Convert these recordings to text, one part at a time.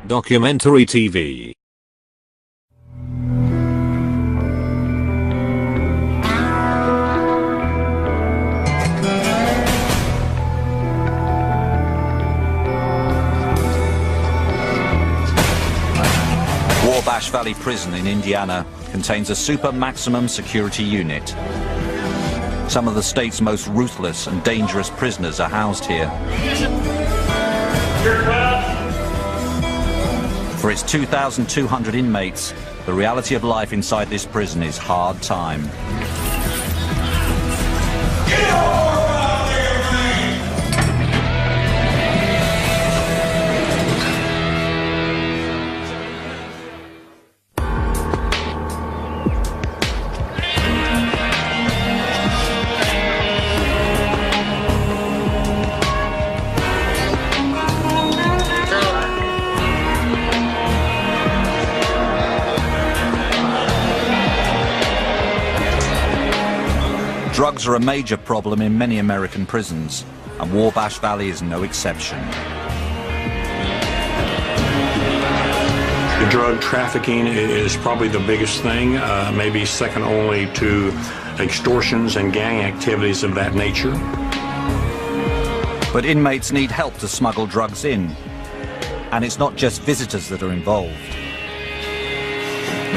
Documentary TV. Wabash Valley Prison in Indiana contains a super maximum security unit. Some of the state's most ruthless and dangerous prisoners are housed here. For its 2,200 inmates, the reality of life inside this prison is hard time. Drugs are a major problem in many American prisons, and Wabash Valley is no exception. The drug trafficking is probably the biggest thing, maybe second only to extortions and gang activities of that nature. But inmates need help to smuggle drugs in, and it's not just visitors that are involved.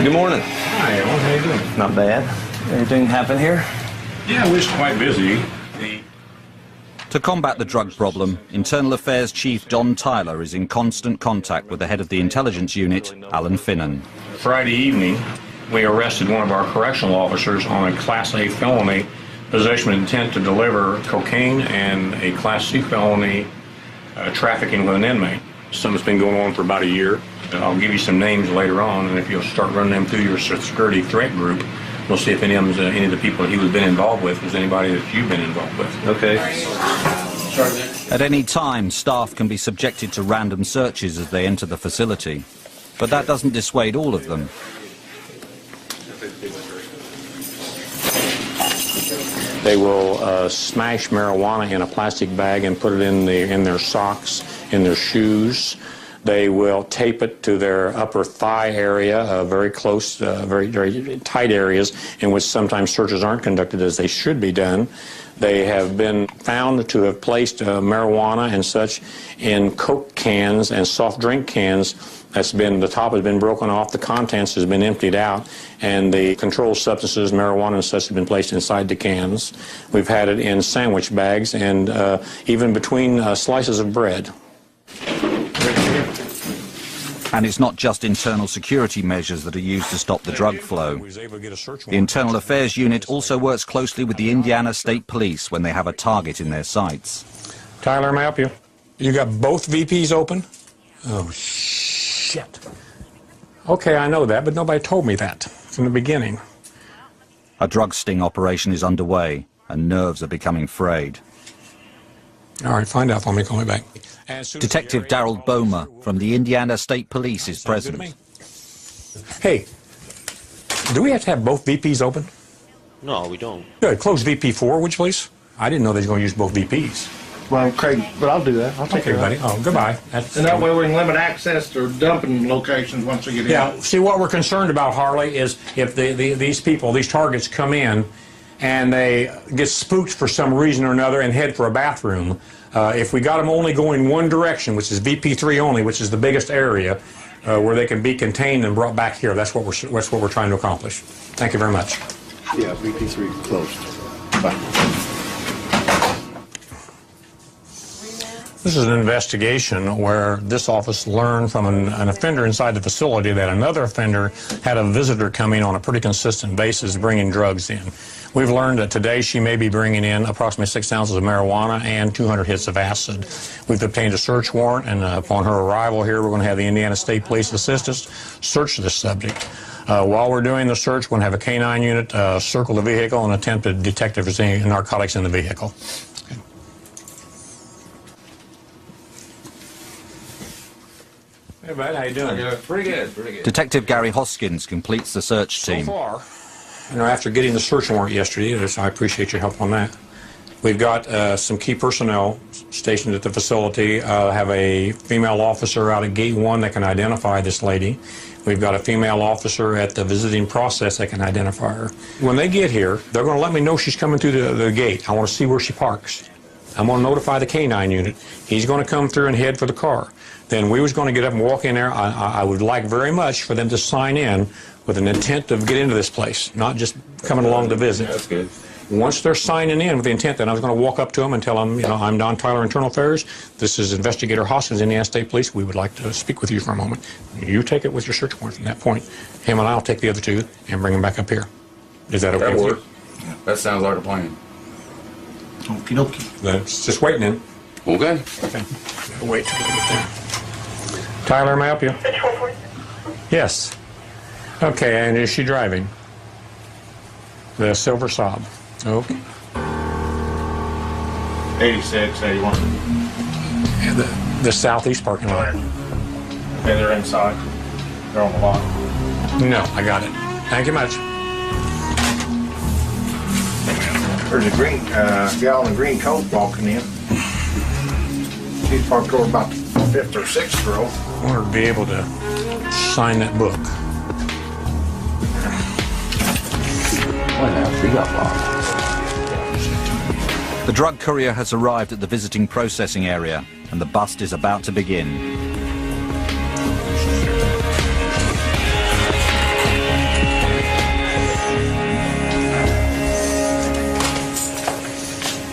Good morning. Hi, Alan. How you doing? Not bad. Anything happen here? Yeah, we're just quite busy. To combat the drug problem, Internal Affairs Chief Don Tyler is in constant contact with the head of the intelligence unit, Alan Finnan. Friday evening, we arrested one of our correctional officers on a Class A felony, possession with intent to deliver cocaine, and a Class C felony, trafficking with an inmate. Something's been going on for about a year. I'll give you some names later on, and if you'll start running them through your security threat group, we'll see if any of the people that he was been involved with was anybody that you've been involved with. Okay. At any time, staff can be subjected to random searches as they enter the facility, but that doesn't dissuade all of them. They will smash marijuana in a plastic bag and put it in their socks, in their shoes. They will tape it to their upper thigh area, very close, very tight areas in which sometimes searches aren't conducted as they should be done. They have been found to have placed marijuana and such in Coke cans and soft drink cans. The top has been broken off, the contents has been emptied out, and the controlled substances, marijuana and such, have been placed inside the cans. We've had it in sandwich bags and even between slices of bread. And it's not just internal security measures that are used to stop the drug flow. The Internal Affairs Unit also works closely with the Indiana State Police when they have a target in their sights. Tyler, may I help you? You got both VPs open? Oh, shit. Okay, I know that, but nobody told me that from the beginning. A drug sting operation is underway, and nerves are becoming frayed. All right, find out for me, call me back. Detective Darrell Bomer from the Indiana State Police is present. Hey, do we have to have both VPs open? No, we don't. Good. Close VP4, would you please? I didn't know they were going to use both VPs. Well, Craig, but I'll do that. I'll take Okay, buddy. Oh, goodbye. And that way we can limit access to dumping locations once we get in. Yeah, see, what we're concerned about, Harley, is if these people, these targets come in and they get spooked for some reason or another and head for a bathroom, if we got them only going one direction, which is VP3 only, which is the biggest area, where they can be contained and brought back here, that's what we're trying to accomplish. Thank you very much. Yeah, VP3 closed. Bye. This is an investigation where this office learned from an offender inside the facility that another offender had a visitor coming on a pretty consistent basis bringing drugs in. We've learned that today she may be bringing in approximately 6 ounces of marijuana and 200 hits of acid. We've obtained a search warrant, and upon her arrival here, we're going to have the Indiana State Police assist us search this subject. While we're doing the search, we're going to have a canine unit circle the vehicle and attempt to detect if there's any narcotics in the vehicle. Hey, bud, how you doing? Pretty good, pretty good. Detective Gary Hoskins completes the search team. So far, after getting the search warrant yesterday, I appreciate your help on that. We've got some key personnel stationed at the facility. Have a female officer out at Gate 1 that can identify this lady. We've got a female officer at the visiting process that can identify her. When they get here, they're going to let me know she's coming through the gate. I want to see where she parks. I'm going to notify the K-9 unit. He's going to come through and head for the car. Then we was going to get up and walk in there. I would like very much for them to sign in with an intent to get into this place, not just coming along to visit. That's good. Once they're signing in with the intent, then I was going to walk up to them and tell them, you know, I'm Don Tyler, Internal Affairs. This is Investigator Hoskins, Indiana State Police. We would like to speak with you for a moment. You take it with your search warrant from that point. Him and I'll take the other two and bring them back up here. Is that okay with you? That sounds like a plan. Okie dokie. Let's just waiting in. Okay. Okay. Wait till we get there. Tyler, may I help you? Yes. Okay, and is she driving? The silver Saab. Okay. 86, 81. The southeast parking lot. Okay, they're inside. They're on the lot. No, I got it. Thank you much. There's a green gal in a green coat walking in. She's parked over about the 5th or 6th row. I want her to be able to sign that book. The drug courier has arrived at the visiting processing area, and the bust is about to begin.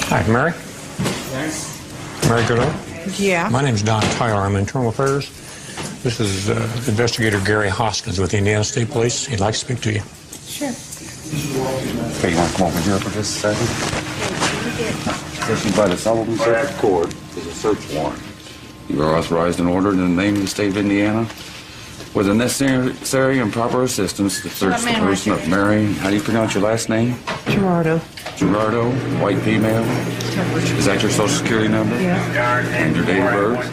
Hi, Mary. Mary Goodall. Yeah. My name's Don Tyler. I'm Internal Affairs. This is Investigator Gary Hoskins with the Indiana State Police. He'd like to speak to you. Sure. Okay, you want to come over here for just a second? Issued by the Sullivan Circuit Court is a search warrant. You are authorized and ordered in the name of the state of Indiana with the necessary and proper assistance to search the person of Mary. How do you pronounce your last name? Gerardo. Gerardo, white female. Is that your social security number? Yeah. And your date of birth?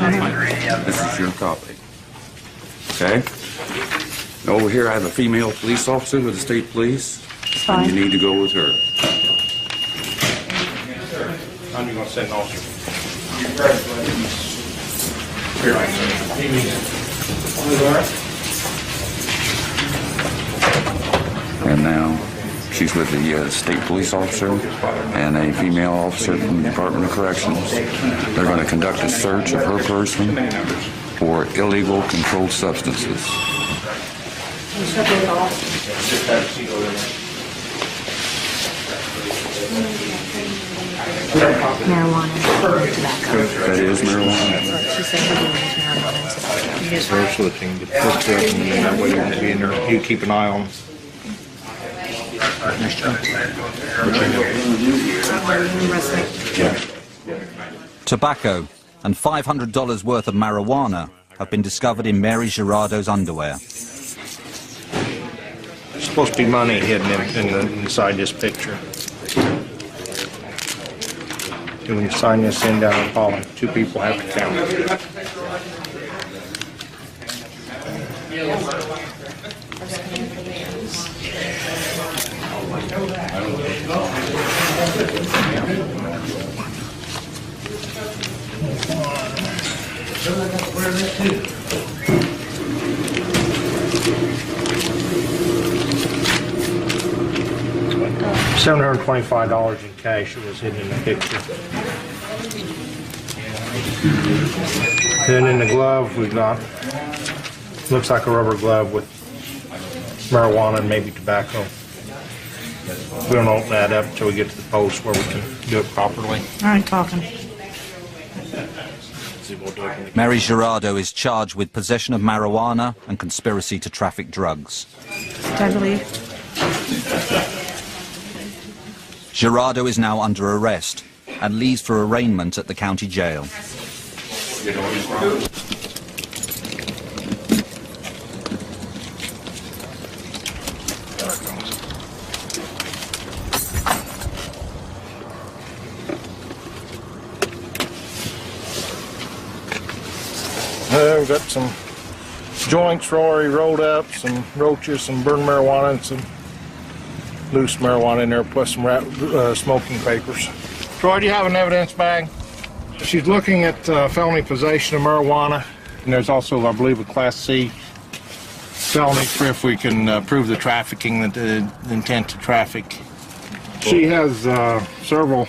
This is your copy. Okay? And over here I have a female police officer with the state police. Fine. And you need to go with her. I'm going to send officer. And now she's with the state police officer and a female officer from the Department of Corrections. They're going to conduct a search of her person for illegal controlled substances. Marijuana. Tobacco. That is marijuana. She said her doing is marijuana and tobacco. You just They're switching the prescription, and that way you won't be in there. You keep an eye on them. Tobacco and $500 worth of marijuana have been discovered in Mary Gerardo's underwear. There's supposed to be money hidden inside this picture. And when you sign this in down the bottom, 2 people have to count it. $725 in cash was hidden in the picture. Then in the glove we got, looks like a rubber glove with marijuana and maybe tobacco. We don't open that up until we get to the post where we can do it properly. I ain't talking. Mary Gerardo is charged with possession of marijuana and conspiracy to traffic drugs. I believe. Gerardo is now under arrest and leaves for arraignment at the county jail. We've got some joints already rolled up, some roaches, some burned marijuana, and some loose marijuana in there, plus some smoking papers. Troy, do you have an evidence bag? She's looking at felony possession of marijuana, and there's also, I believe, a Class C felony if we can prove the trafficking, the intent to traffic. She has several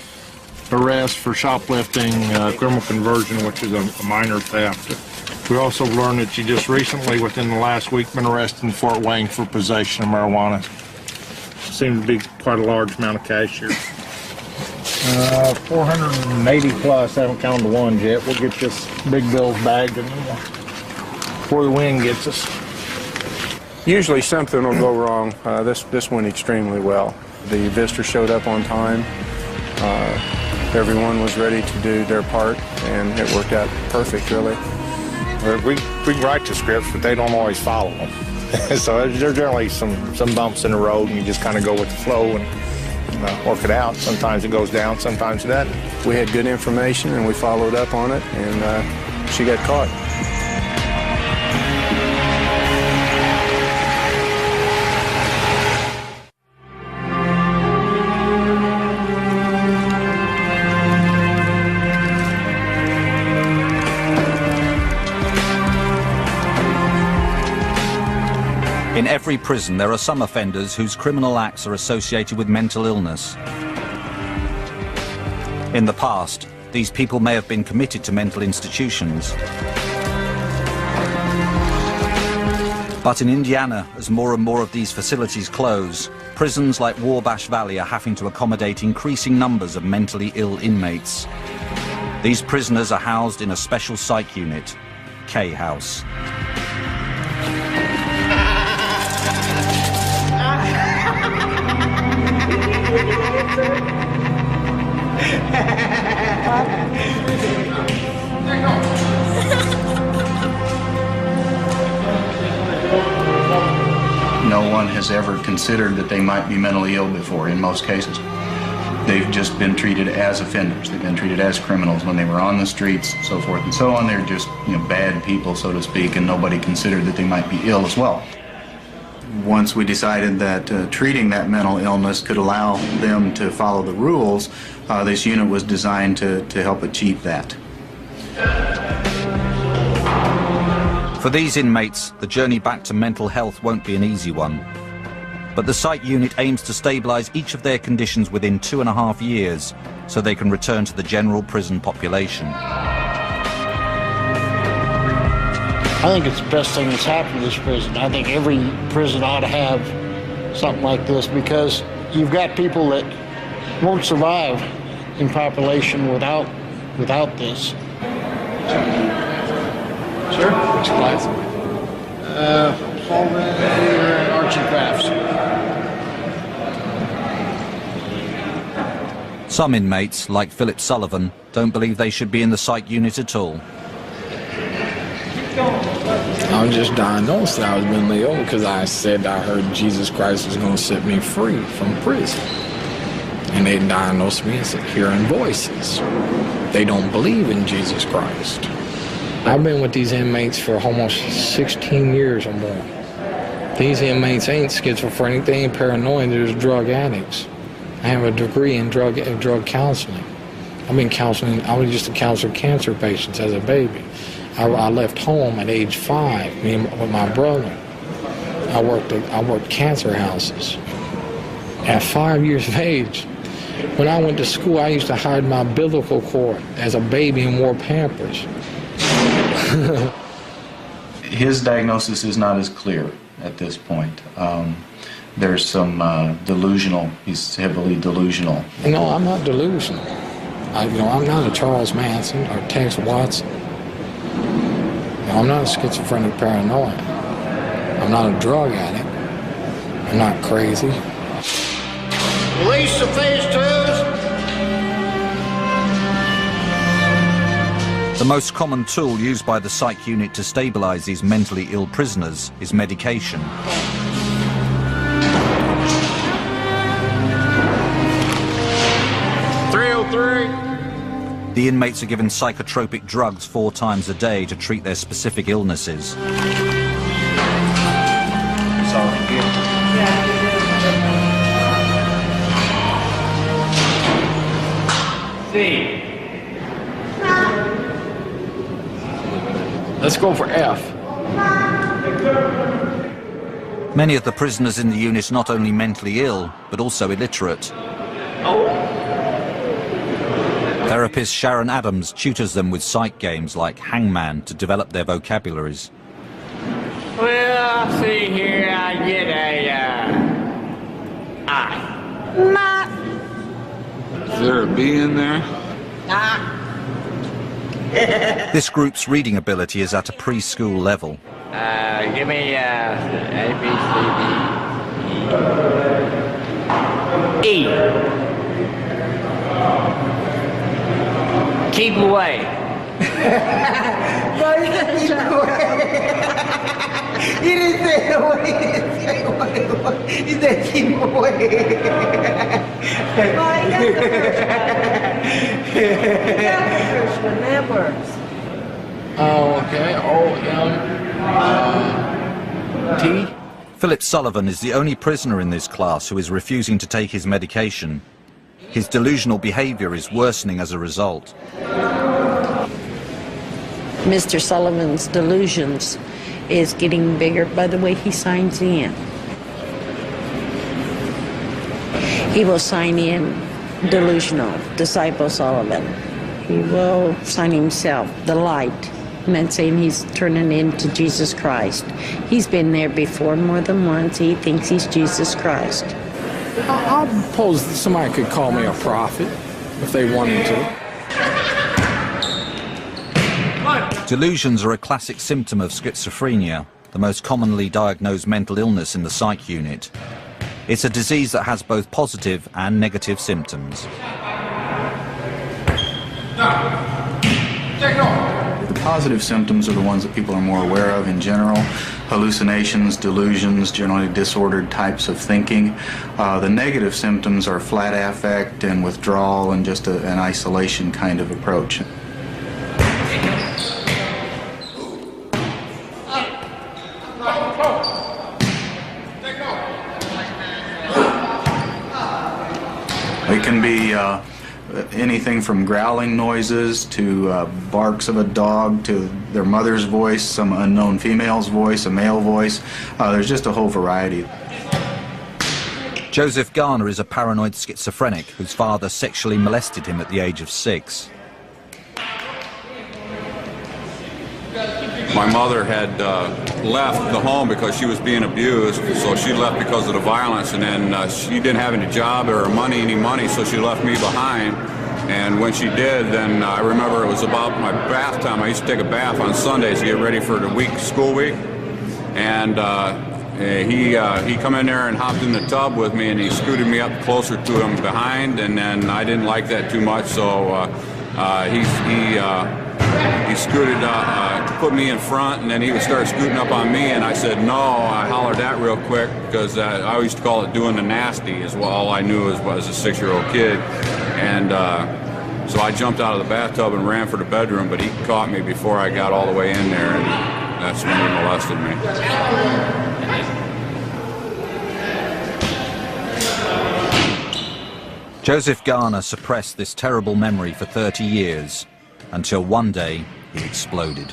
arrests for shoplifting, criminal conversion, which is a minor theft. We also learned that she just recently, within the last week, been arrested in Fort Wayne for possession of marijuana. Seemed to be quite a large amount of cash here. 480 plus, haven't counted the ones yet. We'll get this big bills bagged and before the wind gets us. Usually something will go wrong. This went extremely well. The visitor showed up on time. Everyone was ready to do their part, and it worked out perfect, really. We can write the scripts, but they don't always follow them. So there's generally some bumps in the road, and you just kind of go with the flow and work it out. Sometimes it goes down, sometimes it doesn't. We had good information, and we followed up on it, and she got caught. In every prison, there are some offenders whose criminal acts are associated with mental illness. In the past, these people may have been committed to mental institutions. But in Indiana, as more and more of these facilities close, prisons like Wabash Valley are having to accommodate increasing numbers of mentally ill inmates. These prisoners are housed in a special psych unit, K House. No one has ever considered that they might be mentally ill before, in most cases. They've just been treated as offenders. They've been treated as criminals when they were on the streets, so forth and so on. They're just, bad people, so to speak, and nobody considered that they might be ill as well. Once we decided that treating that mental illness could allow them to follow the rules, this unit was designed to help achieve that. For these inmates, the journey back to mental health won't be an easy one. But the psych unit aims to stabilize each of their conditions within 2.5 years, so they can return to the general prison population. I think it's the best thing that's happened to this prison. I think every prison ought to have something like this, because you've got people that won't survive in population without this. Sure. Which class? Solvent, arts and crafts. Some inmates, like Philip Sullivan, don't believe they should be in the psych unit at all. I was just diagnosed that I was mentally ill because I said I heard Jesus Christ was going to set me free from prison. And they diagnosed me as hearing voices. They don't believe in Jesus Christ. I've been with these inmates for almost 16 years or more. These inmates ain't schizophrenic, they ain't paranoid, they're just drug addicts. I have a degree in drug counseling. I've been counseling, I used to counsel cancer patients as a baby. I left home at age 5, with my brother. I worked cancer houses. At 5 years of age, when I went to school, I used to hide my umbilical cord as a baby and wore Pampers. His diagnosis is not as clear at this point. There's some delusional, he's heavily delusional. No, I'm not delusional. I'm not a Charles Manson or Tex Watson. I'm not a schizophrenic paranoid. I'm not a drug addict. I'm not crazy. Release the phase 2s. The most common tool used by the psych unit to stabilize these mentally ill prisoners is medication. 303. The inmates are given psychotropic drugs 4 times a day to treat their specific illnesses. Let's go for F. Many of the prisoners in the unit are not only mentally ill, but also illiterate. Therapist Sharon Adams tutors them with sight games like Hangman to develop their vocabularies. Well, see here, I get a, I. Not. Is there a B in there? This group's reading ability is at a preschool level. Give me, A, B, C, D, E. Keep away. No, you didn't keep away. You didn't say away. You didn't say away. You said keep away. That works. Oh, okay. O-M-T. Philip Sullivan is the only prisoner in this class who is refusing to take his medication. His delusional behavior is worsening as a result. Mr. Sullivan's delusions is getting bigger by the way he signs in. He will sign in delusional, Disciple Sullivan. He will sign himself, the light, and then saying he's turning into Jesus Christ. He's been there before more than once. He thinks he's Jesus Christ. I suppose somebody could call me a prophet if they wanted to. Delusions are a classic symptom of schizophrenia, the most commonly diagnosed mental illness in the psych unit. It's a disease that has both positive and negative symptoms. The positive symptoms are the ones that people are more aware of in general. Hallucinations, delusions, generally disordered types of thinking. The negative symptoms are flat affect and withdrawal and just an isolation kind of approach. It can be anything from growling noises to barks of a dog to their mother's voice, some unknown female's voice, a male voice. There's just a whole variety. Joseph Garner is a paranoid schizophrenic whose father sexually molested him at the age of 6. My mother had left the home because she was being abused, so she left because of the violence, and then she didn't have any job or any money, so she left me behind. And when she did, then I remember it was about my bath time. I used to take a bath on Sundays to get ready for the school week. And he come in there and hopped in the tub with me, and he scooted me up closer to him behind, and then I didn't like that too much, so he scooted, put me in front, and then he would start scooting up on me, and I said no. I hollered that real quick because I used to call it doing the nasty, is all I knew as a 6-year-old kid. And so I jumped out of the bathtub and ran for the bedroom, but he caught me before I got all the way in there, and that's when he molested me. Joseph Garner suppressed this terrible memory for 30 years, until one day he exploded.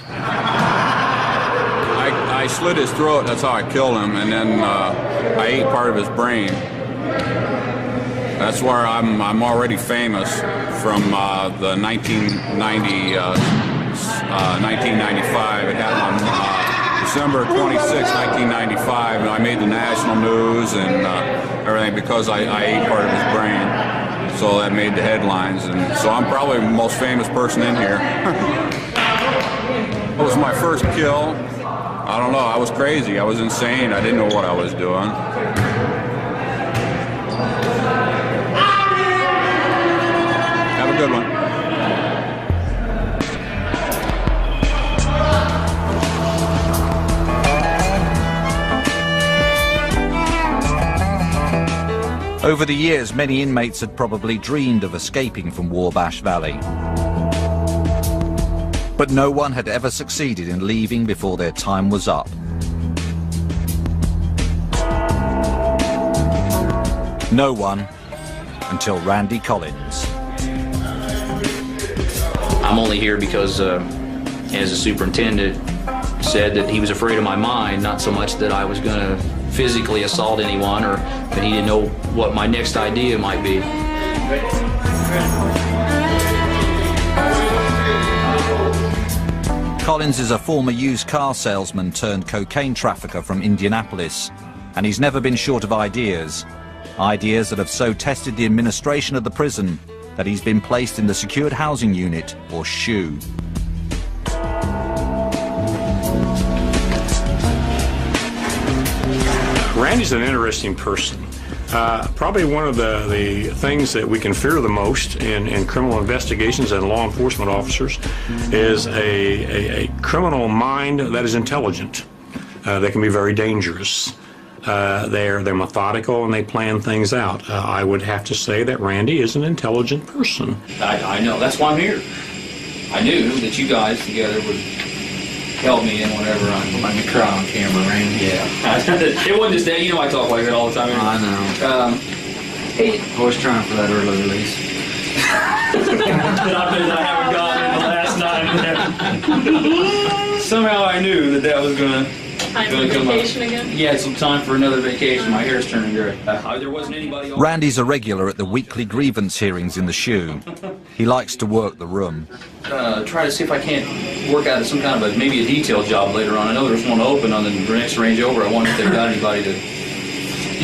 I slit his throat, that's how I killed him, and then I ate part of his brain. That's where I'm already famous from the 1995. It happened on December 26, 1995, and I made the national news and everything because I ate part of his brain. So that made the headlines, and so I'm probably the most famous person in here. It was my first kill. I don't know, I was crazy, I was insane, I didn't know what I was doing. Have a good one. Over the years, many inmates had probably dreamed of escaping from Wabash Valley. But no one had ever succeeded in leaving before their time was up. No one until Randy Collins. I'm only here because as a superintendent, said that he was afraid of my mind, not so much that I was going to physically assault anyone, or that he didn't know what my next idea might be. Collins is a former used car salesman turned cocaine trafficker from Indianapolis, and he's never been short of ideas. Ideas that have so tested the administration of the prison that he's been placed in the Secured Housing Unit, or SHU. Randy's an interesting person. Probably one of the things that we can fear the most in criminal investigations and law enforcement officers is a criminal mind that is intelligent. They can be very dangerous. They're methodical and they plan things out. I would have to say that Randy is an intelligent person. I know. That's why I'm here. I knew that you guys together would help me in whatever I'm Let me cry on camera, Randy. Yeah. It wasn't just that. You know I talk like that all the time. I know. Hey. Always trying for that early release. I haven't gotten it the last 9. Somehow I knew that was going to come vacation up. again? Yeah, it's some time for another vacation. My hair's turning gray. There wasn't anybody else. Randy's a regular at the weekly grievance hearings in the SHU. He likes to work the room. Try to see if I can't work out some kind of maybe a detail job later on. I know there's one open on the next range over. I wonder if they've got anybody to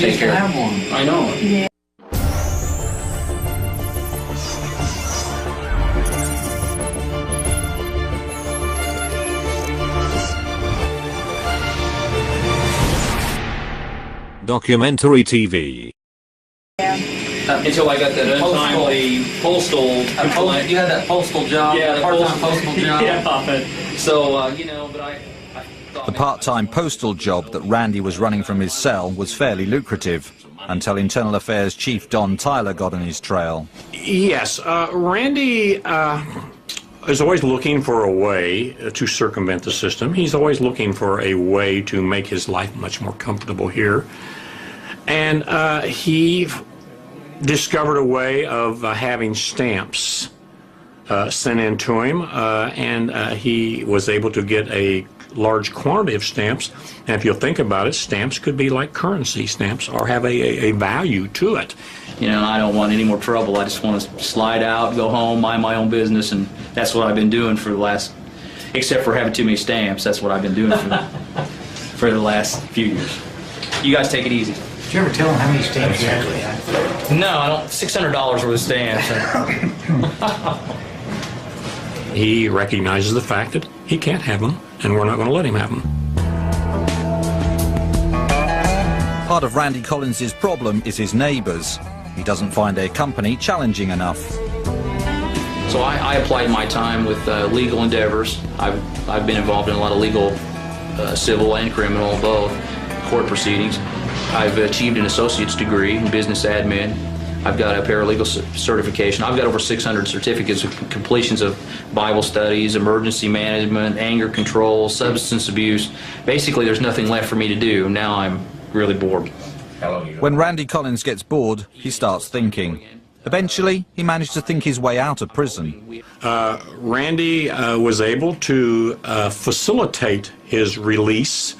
take care of. One. I know. Yeah. Documentary TV. Until I got that untimely postal. You had that postal job, yeah, part-time postal job. Yeah, so you know, but I The part-time postal job that Randy was running from his cell was fairly lucrative, until Internal Affairs Chief Don Tyler got on his trail. Yes, Randy is always looking for a way to circumvent the system. He's always looking for a way to make his life much more comfortable here. And he discovered a way of having stamps sent in to him, and he was able to get a large quantity of stamps. And if you'll think about it, stamps could be like currency. Stamps or have a value to it. You know, I don't want any more trouble. I just want to slide out, go home, mind my own business, and that's what I've been doing for the last, except for having too many stamps, that's what I've been doing for the last few years. You guys take it easy. Did you ever tell him how many stamps you actually had? No, I don't. $600 worth of stamps. He recognizes the fact that he can't have them, and we're not going to let him have them. Part of Randy Collins's problem is his neighbours. He doesn't find their company challenging enough. So I applied my time with legal endeavors. I've been involved in a lot of legal, civil and criminal, both, court proceedings. I've achieved an associate's degree in business admin. I've got a paralegal certification. I've got over 600 certificates of completions of Bible studies, emergency management, anger control, substance abuse. Basically, there's nothing left for me to do. Now I'm really bored. When Randy Collins gets bored, he starts thinking. Eventually, he managed to think his way out of prison. Randy was able to facilitate his release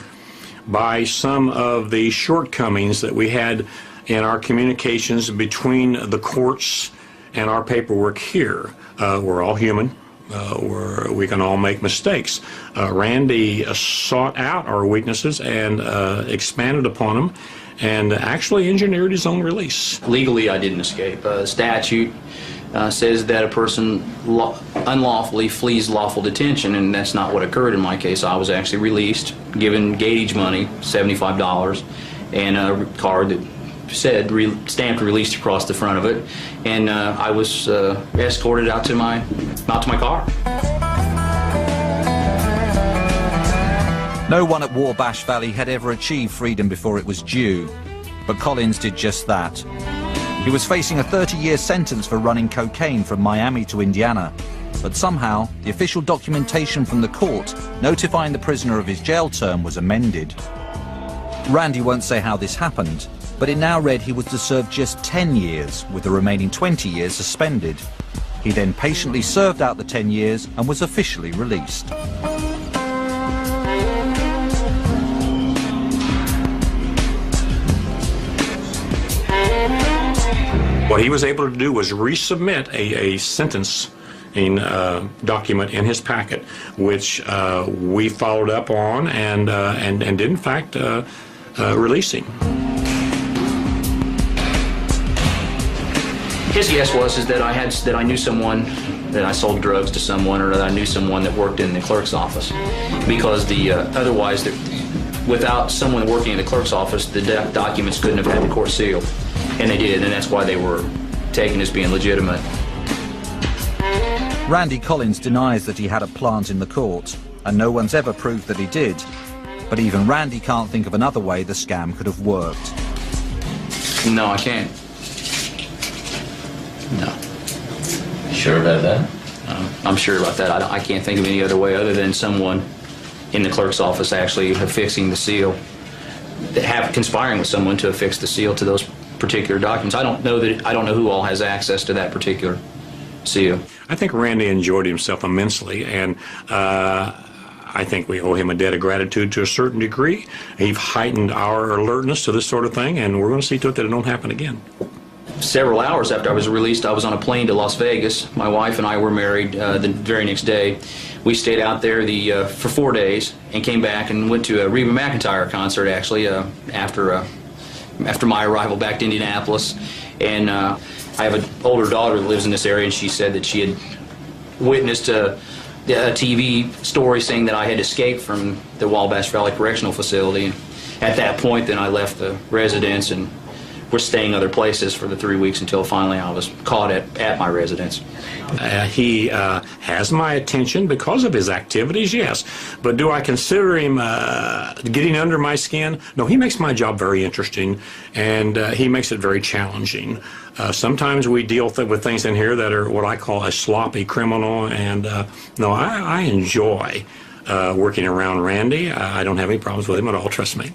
by some of the shortcomings that we had in our communications between the courts and our paperwork here. We're all human. We can all make mistakes. Randy sought out our weaknesses and expanded upon them and actually engineered his own release. Legally, I didn't escape. Statute says that a person unlawfully flees lawful detention, and that's not what occurred in my case. I was actually released, given gauge money, $75, and a card that said stamped released across the front of it, and I was escorted out to my car. No one at Wabash Valley had ever achieved freedom before it was due, but Collins did just that. He was facing a 30-year sentence for running cocaine from Miami to Indiana, but somehow the official documentation from the court notifying the prisoner of his jail term was amended. Randy won't say how this happened, but it now read he was to serve just 10 years, with the remaining 20 years suspended. He then patiently served out the 10 years and was officially released. What he was able to do was resubmit a sentence document in his packet, which we followed up on and did in fact release him. His guess was that I knew someone, that I sold drugs to someone, or that I knew someone that worked in the clerk's office, because otherwise, without someone working in the clerk's office, the documents couldn't have had the court seal, and they did, and that's why they were taken as being legitimate. Randy Collins denies that he had a plant in the court, and no one's ever proved that he did. But even Randy can't think of another way the scam could have worked. No, I can't. No. Sure about that? I'm sure about that. I can't think of any other way other than someone in the clerk's office actually affixing the seal, conspiring with someone to affix the seal to those particular documents. I don't know who all has access to that particular seal. I think Randy enjoyed himself immensely, and I think we owe him a debt of gratitude to a certain degree. He's heightened our alertness to this sort of thing, and we're going to see to it that it don't happen again. Several hours after I was released, I was on a plane to Las Vegas. My wife and I were married the very next day. We stayed out there for 4 days and came back and went to a Reba McEntire concert, actually, after my arrival back to Indianapolis. And I have an older daughter that lives in this area, and she said that she had witnessed a TV story saying that I had escaped from the Wabash Valley Correctional Facility. And at that point, then I left the residence and we're staying other places for the 3 weeks until finally I was caught at my residence. He has my attention because of his activities, yes. But do I consider him getting under my skin? No, he makes my job very interesting, and he makes it very challenging. Sometimes we deal with things in here that are what I call a sloppy criminal, and no, I enjoy working around Randy. I don't have any problems with him at all, trust me.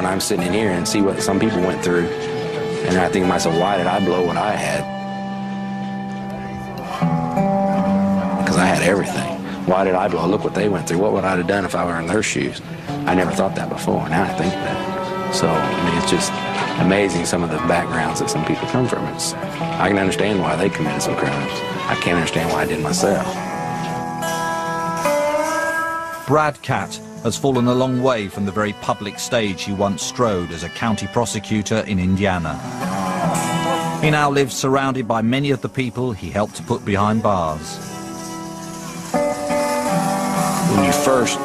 I'm sitting in here and see what some people went through, and I think to myself, why did I blow what I had? Because I had everything. Why did I blow? Look what they went through. What would I have done if I were in their shoes? I never thought that before. Now I think that. So I mean, it's just amazing some of the backgrounds that some people come from. I can understand why they committed some crimes. I can't understand why I did myself. Brad Catt has fallen a long way from the very public stage he once strode as a county prosecutor in Indiana. He now lives surrounded by many of the people he helped to put behind bars. When you first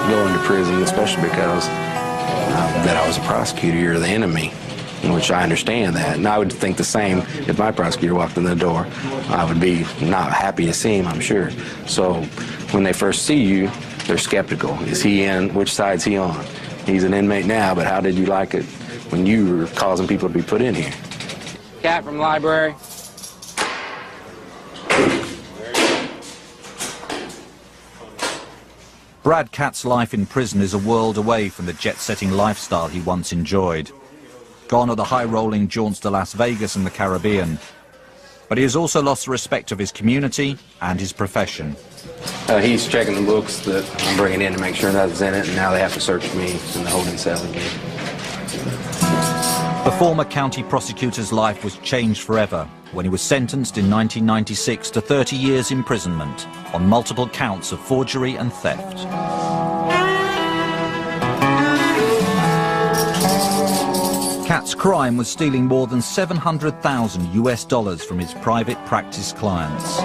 go into prison, especially because that I was a prosecutor, you're the enemy, in which I understand that. And I would think the same if my prosecutor walked in the door. I would be not happy to see him, I'm sure. So when they first see you, they're skeptical. Is he in? Which side's he on? He's an inmate now, but how did you like it when you were causing people to be put in here? Cat from library. Brad Catt's life in prison is a world away from the jet-setting lifestyle he once enjoyed. Gone are the high-rolling jaunts to Las Vegas and the Caribbean. But he has also lost the respect of his community and his profession. He's checking the books that I'm bringing in to make sure nothing's in it, and now they have to search me in the holding cell again. The former county prosecutor's life was changed forever when he was sentenced in 1996 to 30 years imprisonment on multiple counts of forgery and theft. Catt's crime was stealing more than $700,000 US from his private practice clients.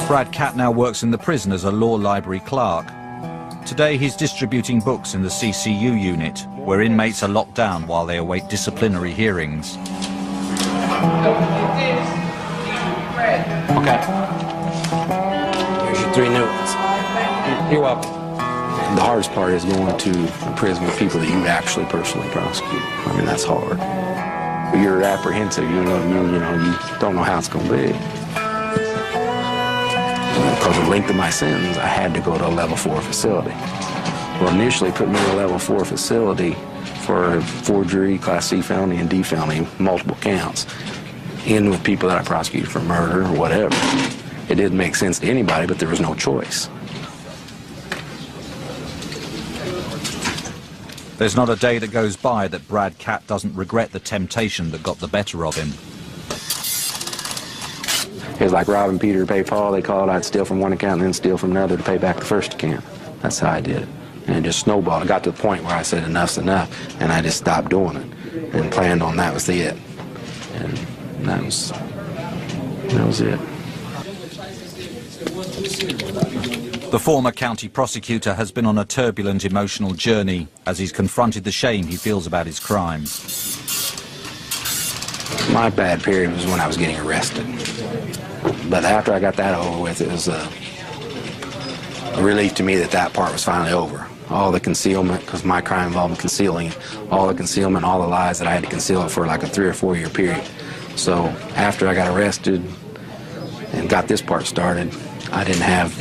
Brad Catt now works in the prison as a law library clerk. Today he's distributing books in the CCU unit, where inmates are locked down while they await disciplinary hearings. Okay. Here's your 3 new ones. You're welcome. The hardest part is going to a prison with people that you actually personally prosecute. I mean, that's hard. You're apprehensive. You don't know how it's going to be. Because of the length of my sentence, I had to go to a level 4 facility. Well, initially put me in a level 4 facility for forgery, Class C felony, and D felony, multiple counts, in with people that I prosecuted for murder or whatever. It didn't make sense to anybody, but there was no choice. There's not a day that goes by that Brad Catt doesn't regret the temptation that got the better of him. It was like robbing Peter to pay Paul. They called, I'd steal from one account and then steal from another to pay back the first account. That's how I did it. And it just snowballed. I got to the point where I said enough's enough, and I just stopped doing it and planned on that was it. And that was it. The former county prosecutor has been on a turbulent emotional journey as he's confronted the shame he feels about his crimes. My bad period was when I was getting arrested. But after I got that over with, it was a relief to me that that part was finally over. All the concealment, because my crime involved concealing it, all the concealment, all the lies that I had to conceal it for like a 3 or 4 year period. So after I got arrested and got this part started, I didn't have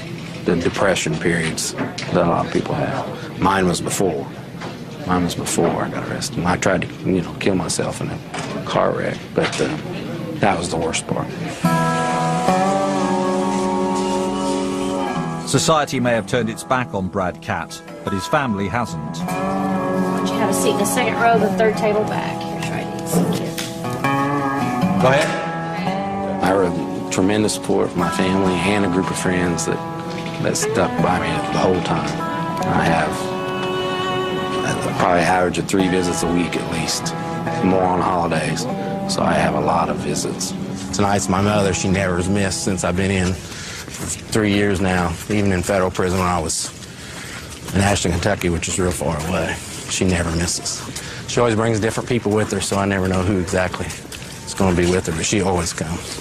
the depression periods that a lot of people have. Mine was before. Mine was before I got arrested. And I tried to, kill myself in a car wreck, but that was the worst part. Society may have turned its back on Brad Catt, but his family hasn't. Why don't you have a seat in the second row, the third table back? Here, try to eat some kids. Go ahead. I had tremendous support from my family and a group of friends that stuck by me the whole time. I have probably average of 3 visits a week at least, more on holidays. So I have a lot of visits. Tonight's my mother. She never has missed since I've been in for 3 years now, even in federal prison when I was in Ashton, Kentucky, which is real far away. She never misses. She always brings different people with her, so I never know who exactly is going to be with her, but she always comes.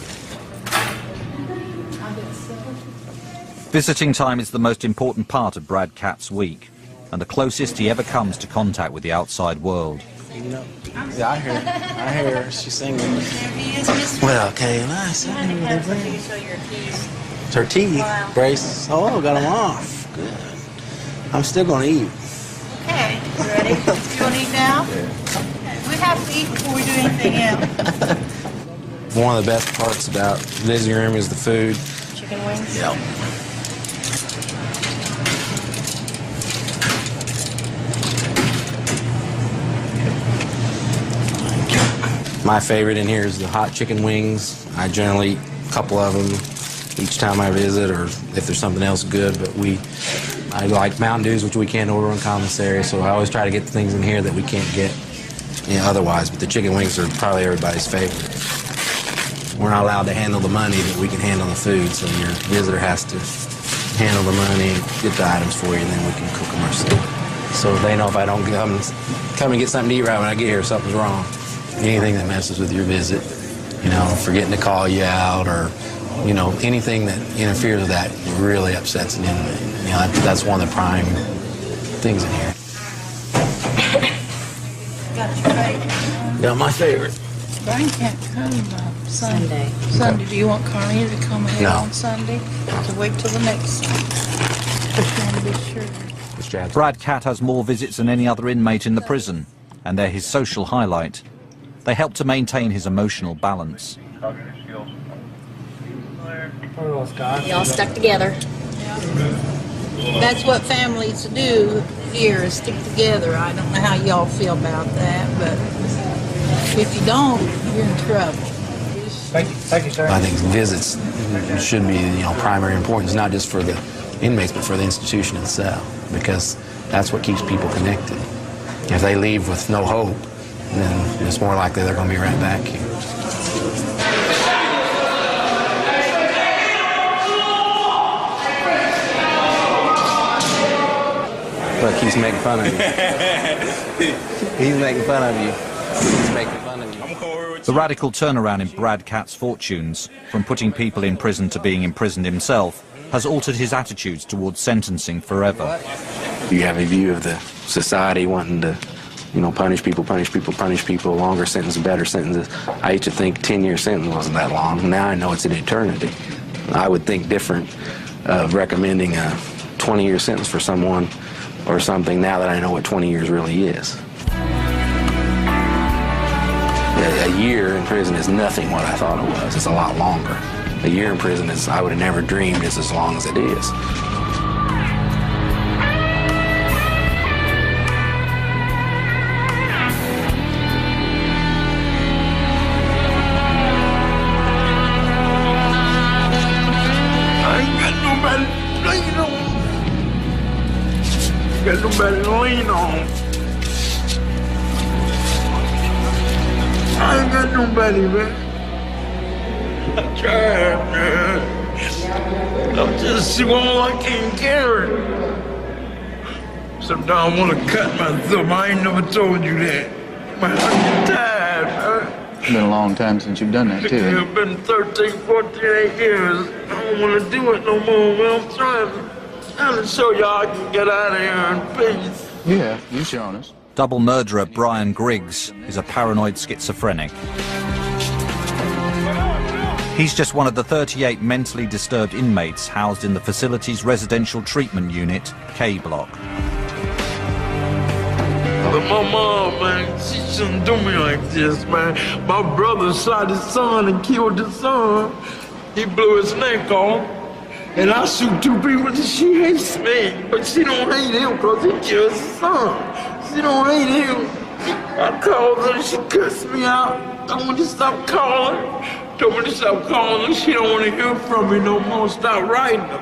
Visiting time is the most important part of Brad Catt's week, and the closest he ever comes to contact with the outside world. Yeah, I hear her. She's singing. Well, Kayla, it's her teeth. Braces. Oh, got them off. Good. I'm still going to eat. Okay, you ready? You want to eat now? We have to eat before we do anything else. One of the best parts about visiting room is the food. Chicken wings? Yep. My favorite in here is the hot chicken wings. I generally eat a couple of them each time I visit, or if there's something else good, but I like Mountain Dews, which we can't order on commissary, so I always try to get the things in here that we can't get otherwise, but the chicken wings are probably everybody's favorite. We're not allowed to handle the money, but we can handle the food, so your visitor has to handle the money, get the items for you, and then we can cook them ourselves. So they know if I don't come and get something to eat right when I get here, something's wrong. Anything that messes with your visit, forgetting to call you out, or anything that interferes with that really upsets an inmate. That's one of the prime things in here. Got your favorite? Yeah, my favorite. Brian can't come Sunday. Sunday. Do you want Carly to come ahead on Sunday? To wait till the next. Just want to be sure. Brad Catt has more visits than any other inmate in the prison, and they're his social highlight. They help to maintain his emotional balance. Y'all stuck together. That's what families do here, is stick together. I don't know how y'all feel about that, but if you don't, you're in trouble. Thank you, sir. I think visits should be, primary importance, not just for the inmates, but for the institution itself, because that's what keeps people connected. If they leave with no hope, then it's more likely they're going to be right back here. Look, he's making fun of you. He's making fun of you. He's making fun of you. The radical turnaround in Brad Catt's fortunes, from putting people in prison to being imprisoned himself, has altered his attitudes towards sentencing forever. You have a view of the society wanting to You know, punish people, longer sentences, better sentences. I used to think 10-year sentence wasn't that long. Now I know it's an eternity. I would think different of recommending a 20-year sentence for someone or something now that I know what 20 years really is. A year in prison is nothing what I thought it was. It's a lot longer. A year in prison is, I would have never dreamed, is as long as it is. Got nobody to lean on. I ain't got nobody, man. I tried, man. I'm just small, I can't carry. Sometimes I want to cut myself. I ain't never told you that. Man, I'm tired, man. It's been a long time since you've done that, too. It's been 13, 14, 8 years. I don't want to do it no more, man. I'm trying to show y'all I can get out of here in peace. Yeah, you've shown us. Double murderer Brian Griggs is a paranoid schizophrenic. He's just one of the 38 mentally disturbed inmates housed in the facility's residential treatment unit, K Block. But my mom, man, she shouldn't do me like this, man. My brother shot his son and killed his son. He blew his neck off. And I shoot 2 people and she hates me. But she don't hate him because he killed his son. She don't hate him. I called her and she cussed me out. Told me to stop calling. Told me to stop calling. She don't want to hear from me no more. Stop writing her.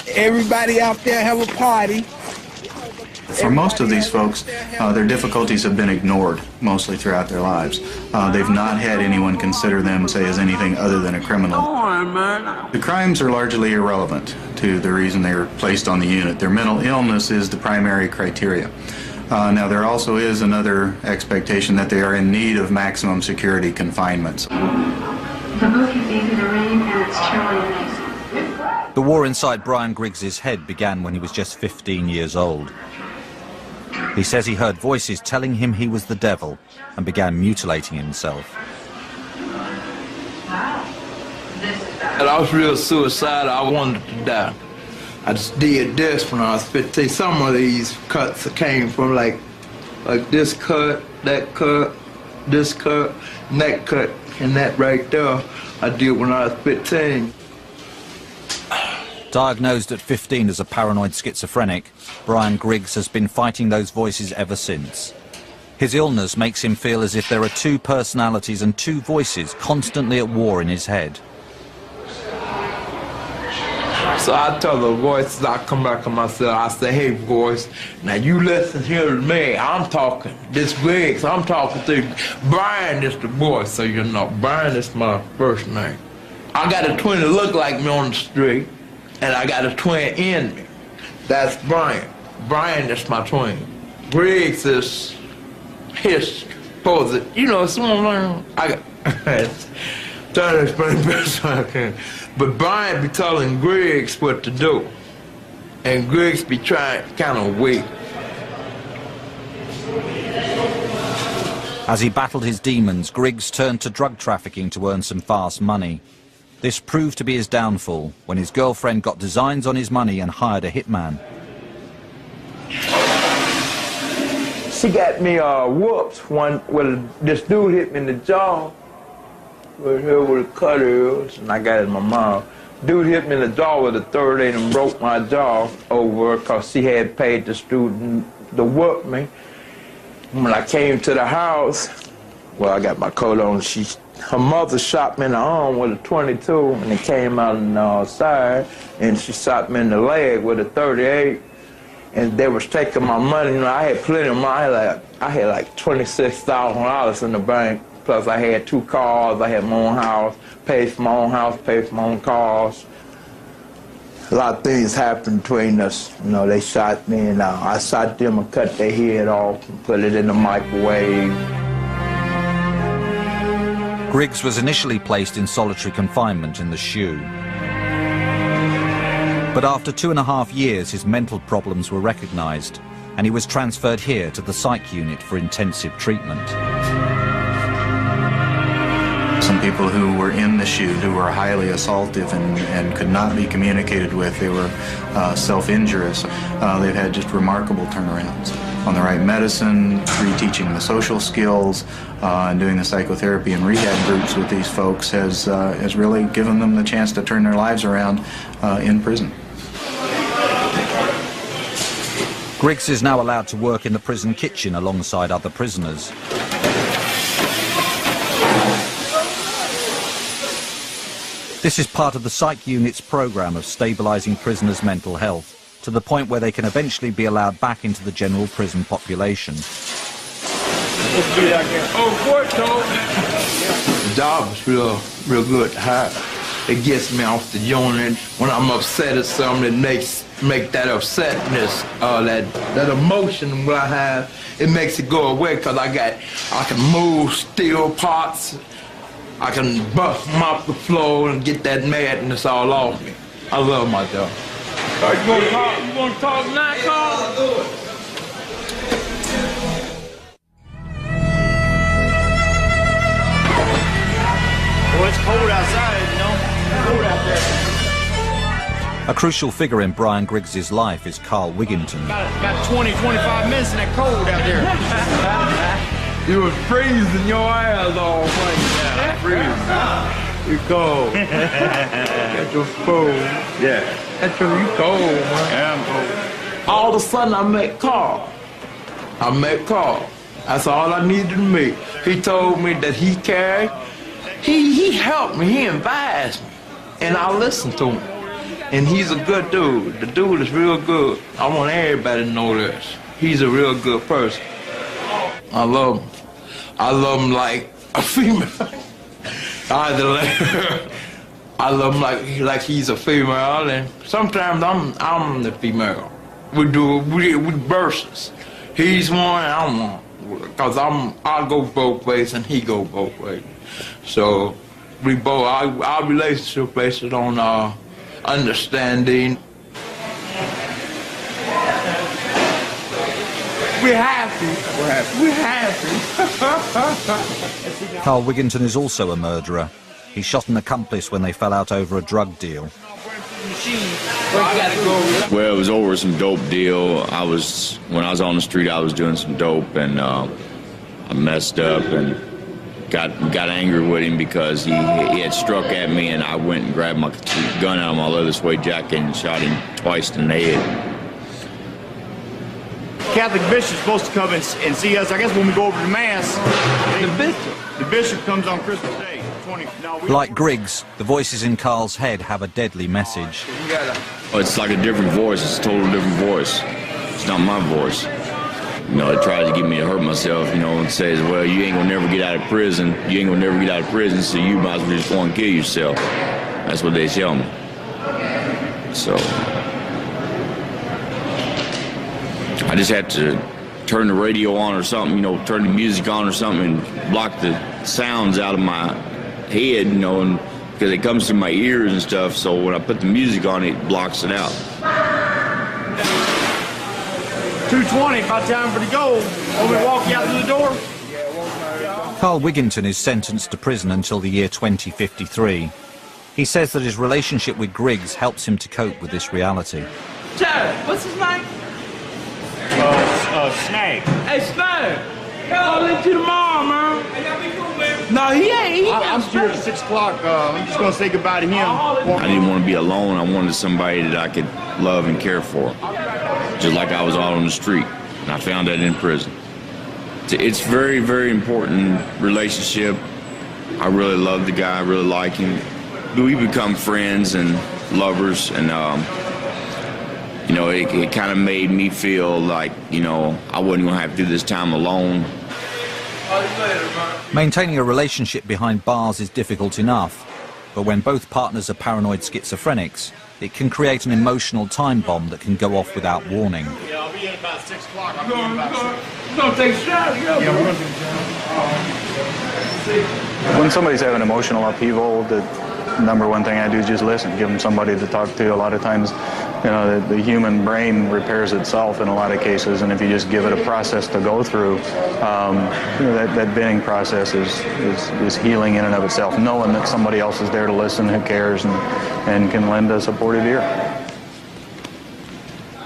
Everybody out there have a party. For most of these folks, their difficulties have been ignored mostly throughout their lives. They've not had anyone consider them, say, as anything other than a criminal. The crimes are largely irrelevant to the reason they were placed on the unit. Their mental illness is the primary criteria. Now, there also is another expectation that they are in need of maximum security confinements. The book is Easy to Read and it's truly amazing. The war inside Brian Griggs' head began when he was just 15 years old. He says he heard voices telling him he was the devil and began mutilating himself. And I was real suicidal. I wanted to die. I just did this when I was 15. Some of these cuts came from like this cut, this cut, and that cut, and that right there I did when I was 15. Diagnosed at 15 as a paranoid schizophrenic, Brian Griggs has been fighting those voices ever since. His illness makes him feel as if there are 2 personalities and 2 voices constantly at war in his head. So I tell the voices, I come back to myself, I say, hey voice, now you listen here to me, I'm talking, this Griggs, I'm talking to Brian is the voice, so you know, Brian is my first name. I got a twin that look like me on the street, and I got a twin in me. That's Brian. Brian is my twin. Griggs is his supposed, you know, someone I got trying to explain the best I can. But Brian be telling Griggs what to do. And Griggs be trying kind of weak. As he battled his demons, Griggs turned to drug trafficking to earn some fast money. This proved to be his downfall when his girlfriend got designs on his money and hired a hitman. She got me whooped when this dude hit me in the jaw. Right here where the cutter is, and I got it in my mouth. Dude hit me in the jaw with a 30 and broke my jaw over because she had paid the student to whoop me. When I came to the house, well, I got my coat on, her mother shot me in the arm with a 22, and it came out on the side, and she shot me in the leg with a 38, and they was taking my money. You know, I had plenty of money. I had like $26,000 in the bank, plus I had 2 cars, I had my own house, paid for my own house, paid for my own cars. A lot of things happened between us. You know, they shot me, and I shot them and cut their head off and put it in the microwave. Griggs was initially placed in solitary confinement in the SHU. But after 2.5 years, his mental problems were recognized. and he was transferred here to the psych unit for intensive treatment. Some people who were in the chute who were highly assaultive and could not be communicated with, they were self-injurious. They've had just remarkable turnarounds. On the right medicine, reteaching the social skills, and doing the psychotherapy and rehab groups with these folks has really given them the chance to turn their lives around in prison. Griggs is now allowed to work in the prison kitchen alongside other prisoners. This is part of the psych unit's program of stabilizing prisoners' mental health to the point where they can eventually be allowed back into the general prison population. The job is real good to have. It gets me off the joint. When I'm upset at something, it make that upsetness, that emotion what I have, it makes it go away because I can move steel parts. I can mop the floor and get that madness all off me. I love my job. You want to talk now, Carl? Well, it's cold outside, you know. It's cold out there. A crucial figure in Brian Griggs's life is Carl Wigginton. About 20, 25 minutes in that cold out there. You were freezing your ass off, yeah, freezing. You cold. That's your cold. Yeah. That's your, you cold, man. Yeah, I'm cold. All of a sudden, I met Carl. That's all I needed to meet. He told me that he cared. He helped me, he advised me. And I listened to him. And he's a good dude. The dude is real good. I want everybody to know this. He's a real good person. I love him. I love him like a female. I love him like he's a female, and sometimes I'm the female. We versus. He's one and I'm one, cause I go both ways and he go both ways. So we both our relationship based on understanding. We're happy. We're happy. Carl Wigginton is also a murderer. He shot an accomplice when they fell out over a drug deal. Well, it was over some dope deal. When I was on the street, I was doing some dope, and I messed up and got angry with him because he had struck at me, and I went and grabbed my gun out of my leather suede jacket and shot him twice in the head. Catholic bishop's supposed to come and see us, I guess, when we go over to Mass. The bishop comes on Christmas Day. Like Griggs, the voices in Carl's head have a deadly message. Oh, it's like a different voice. It's a total different voice. It's not my voice. You know, it tries to get me to hurt myself, you know, and says, well, you ain't gonna never get out of prison. You ain't gonna never get out of prison, so you might as well just go and kill yourself. That's what they tell me. So I just had to turn the radio on or something, you know, turn the music on or something and block the sounds out of my head, you know, and because it comes through my ears and stuff, so when I put the music on, it blocks it out. 2:20, about time for the goal. Want me to walk you out through the door? Carl Wigginton is sentenced to prison until the year 2053. He says that his relationship with Griggs helps him to cope with this reality. Chad, what's his name? Snag. Hey, Snag. I'll let you tomorrow, man. No, he ain't. I'm here at 6 o'clock. I'm just going to say goodbye to him. I didn't want to be alone. I wanted somebody that I could love and care for, just like I was out on the street. And I found that in prison. It's very, very important relationship. I really love the guy. I really like him. We become friends and lovers, and you know, it kind of made me feel like, you know, I wasn't going to have to do this time alone. Maintaining a relationship behind bars is difficult enough, but when both partners are paranoid schizophrenics, it can create an emotional time bomb that can go off without warning. Yeah, I'll be in about 6 o'clock. I'll be in about 6. We're going to take a shot. Yeah, we're going to take a shot. When somebody's having emotional upheaval, number one thing I do is just listen, give them somebody to talk to. A lot of times, you know, the human brain repairs itself in a lot of cases, and if you just give it a process to go through, you know, that binning process is healing in and of itself, knowing that somebody else is there to listen, who cares, and can lend a supportive ear.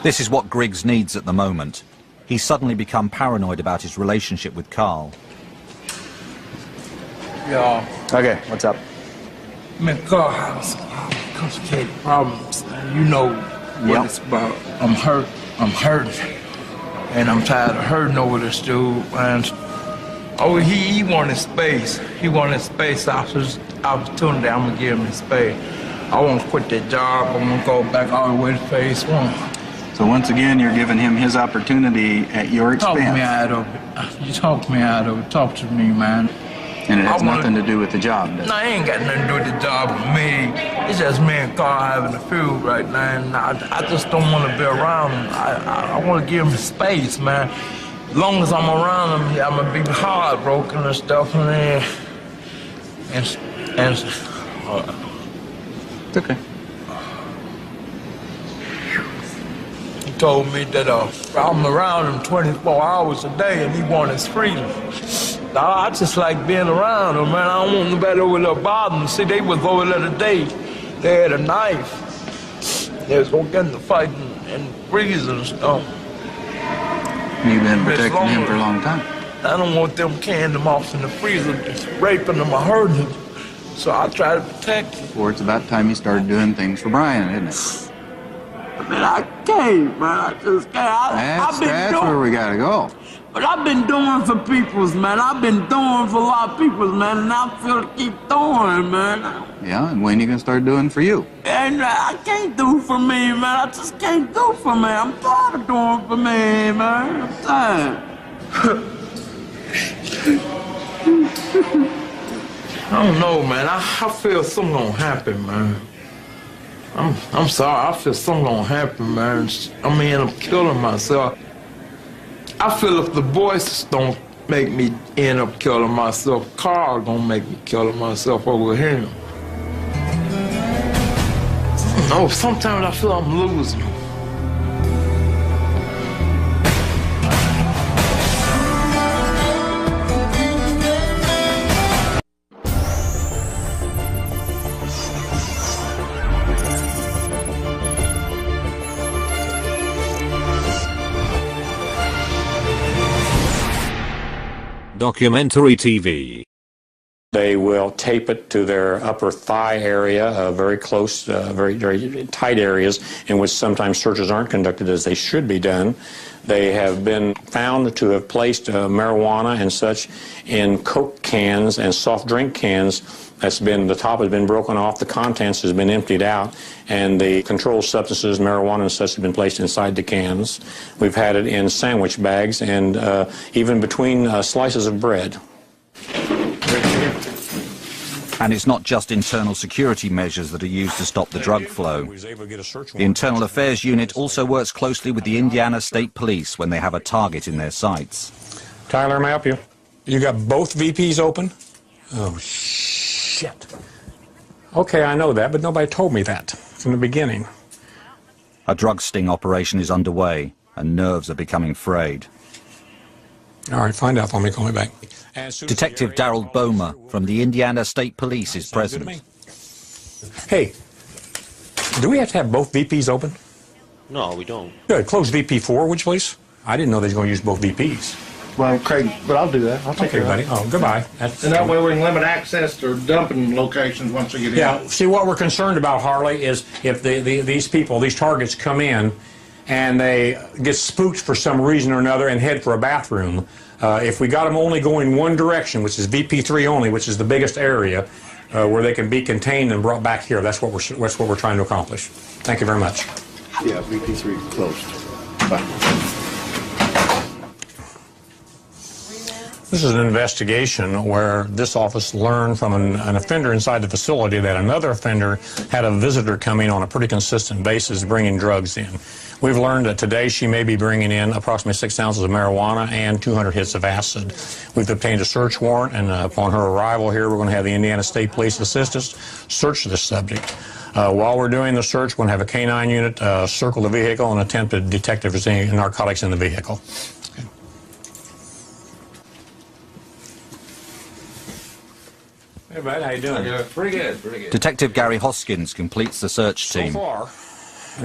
This is what Griggs needs at the moment. He's suddenly become paranoid about his relationship with Carl. Y'all. Okay, what's up? Man, God has complicated problems. You know what it's about. I'm hurting. And I'm tired of hurting over this dude. And he wanted space. He wanted space. Opportunity, I'm gonna give him his space. I want to quit that job. I want to go back all the way to phase 1. So once again, you're giving him his opportunity at your expense. Talk me out of it. You talk me out of it. Talk to me, man. And it has nothing to do with the job, does it? No, it ain't got nothing to do with the job with me. It's just me and Carl having a feud right now, and I just don't want to be around him. I want to give him space, man. As long as I'm around him, I'm going to be heartbroken and stuff, and it's okay. He told me that I'm around him 24 hours a day, and he wants his freedom. I just like being around them, man. I don't want nobody over there bothering me. See, they was over there today. They had a knife. They was gonna get in the fight and freezing and stuff. You've been protecting him for a long time. I don't want them carrying them off in the freezer, just raping them or hurting them. So I try to protect him. Well, it's about time you started doing things for Brian, isn't it? Man, I can't, man. I just can't. That's where we gotta go. But I've been doing for peoples, man. I've been doing for a lot of peoples, man, and I feel to keep doing, man. Yeah, and when you gonna start doing for you? And I can't do for me, man. I just can't do for me. I'm tired of doing for me, man. I'm tired. I don't know, man. I feel something gonna happen, man. I'm sorry. I feel something gonna happen, man. I mean, I'm killing myself. I feel if the voices don't make me end up killing myself, Carl gonna make me kill myself over him. No, sometimes I feel I'm losing. Documentary TV. They will tape it to their upper thigh area, very close, very tight areas in which sometimes searches aren't conducted as they should be done. They have been found to have placed marijuana and such in Coke cans and soft drink cans. The top has been broken off, the contents has been emptied out, and the controlled substances, marijuana and such, have been placed inside the cans. We've had it in sandwich bags and even between slices of bread. And it's not just internal security measures that are used to stop the drug flow. The Internal Affairs Unit also works closely with the Indiana State Police when they have a target in their sights. Tyler, may I help you? You got both VPs open? Oh, shit. Okay, I know that, but nobody told me that from the beginning. A drug sting operation is underway, and nerves are becoming frayed. All right, find out for me, call me back. Detective Darrell Bomer from the Indiana State Police is present. Hey, do we have to have both VPs open? No, we don't. Good, close VP4, would you please? I didn't know they was going to use both VPs. Well, Craig, but I'll do that. I'll take care of buddy. it. Oh, goodbye. And that way we can limit access to dumping locations once we get in. Yeah, see, what we're concerned about, Harley, is if these people, these targets come in and they get spooked for some reason or another and head for a bathroom, if we got them only going one direction, which is VP3 only, which is the biggest area, where they can be contained and brought back here, that's what we're trying to accomplish. Thank you very much. Yeah, VP3 closed. Bye. This is an investigation where this office learned from an offender inside the facility that another offender had a visitor coming on a pretty consistent basis bringing drugs in. We've learned that today she may be bringing in approximately 6 ounces of marijuana and 200 hits of acid. We've obtained a search warrant, and upon her arrival here, we're going to have the Indiana State Police assist us search this subject. While we're doing the search, we're going to have a canine unit circle the vehicle and attempt to detect if there's any narcotics in the vehicle. Hey, bud, how you doing? Pretty good, pretty good. Detective Gary Hoskins completes the search team. So far,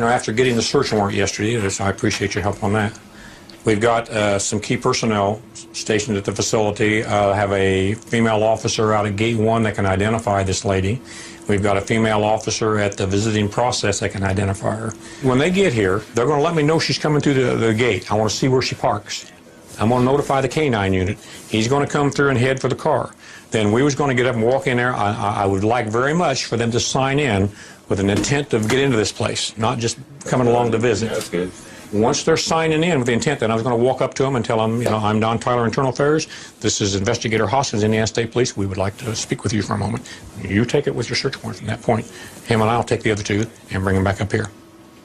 after getting the search warrant yesterday, I appreciate your help on that. We've got some key personnel stationed at the facility. Have a female officer out at Gate 1 that can identify this lady. We've got a female officer at the visiting process that can identify her. When they get here, they're going to let me know she's coming through the gate. I want to see where she parks. I'm going to notify the canine unit. He's going to come through and head for the car. Then we was going to get up and walk in there. I would like very much for them to sign in with an intent to get into this place, not just coming along to visit. That's good. Once they're signing in with the intent, then I was going to walk up to them and tell them, I'm Don Tyler, Internal Affairs. This is Investigator Hoskins, Indiana State Police. We would like to speak with you for a moment. You take it with your search warrant from that point. Him and I'll take the other two and bring them back up here.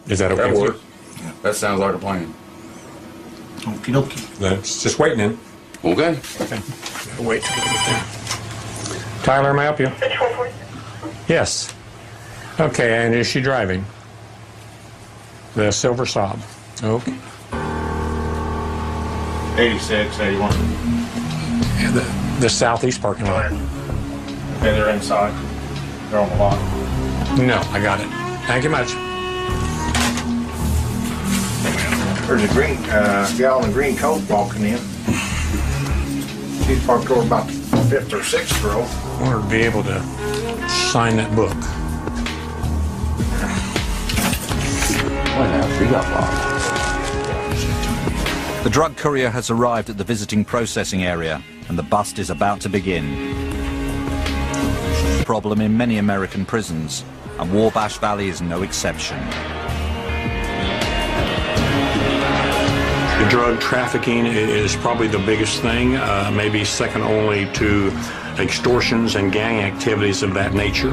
Is that okay with you? Yeah, that sounds like a plan. Okie dokie. That's just waiting in. Okay. Okay. Gotta wait till we get there. Tyler, may I help you? Yes. Okay, and is she driving? The Silver Saab. Okay. 86, 81. Yeah, the southeast parking lot. Okay, they're inside. They're on the lot. No, I got it. Thank you much. There's a green gal in a green coat walking in. She's parked over about the 5th or 6th row. I want her to be able to sign that book. The drug courier has arrived at the visiting processing area, and the bust is about to begin. Problem in many American prisons, and Wabash Valley is no exception. The drug trafficking is probably the biggest thing, maybe second only to extortions and gang activities of that nature.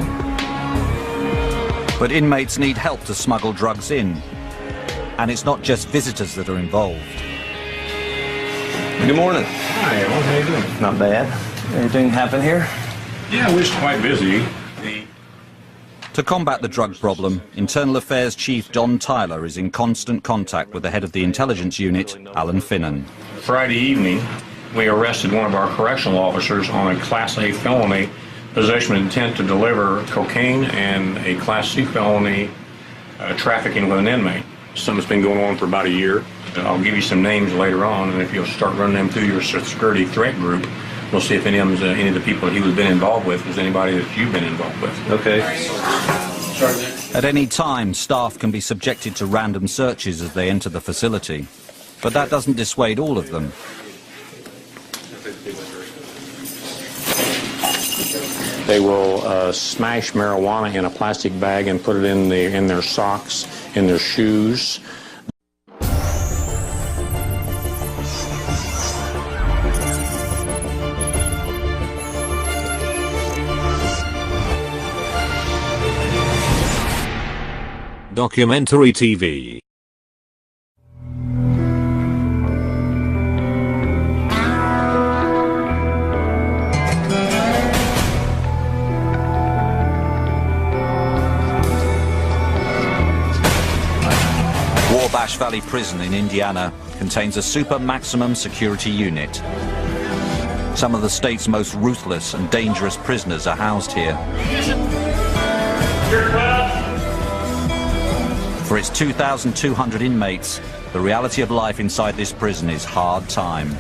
But inmates need help to smuggle drugs in. And it's not just visitors that are involved. Good morning. Hi, Alan. How you doing? Not bad. Anything happen here? Yeah, we're just quite busy. To combat the drug problem, Internal Affairs Chief Don Tyler is in constant contact with the head of the intelligence unit, Alan Finnan. Friday evening, we arrested one of our correctional officers on a Class A felony, possession with intent to deliver cocaine, and a Class C felony, trafficking with an inmate. Something's been going on for about a year. I'll give you some names later on, and if you'll start running them through your security threat group, we'll see if any of the people that he was been involved with was anybody that you've been involved with. Okay. At any time, staff can be subjected to random searches as they enter the facility. But that doesn't dissuade all of them. They will smash marijuana in a plastic bag and put it in their socks, in their shoes. Documentary TV. Wabash Valley Prison in Indiana contains a super maximum security unit. Some of the state's most ruthless and dangerous prisoners are housed here. For its 2,200 inmates, the reality of life inside this prison is hard time.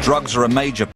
Drug drugs are a major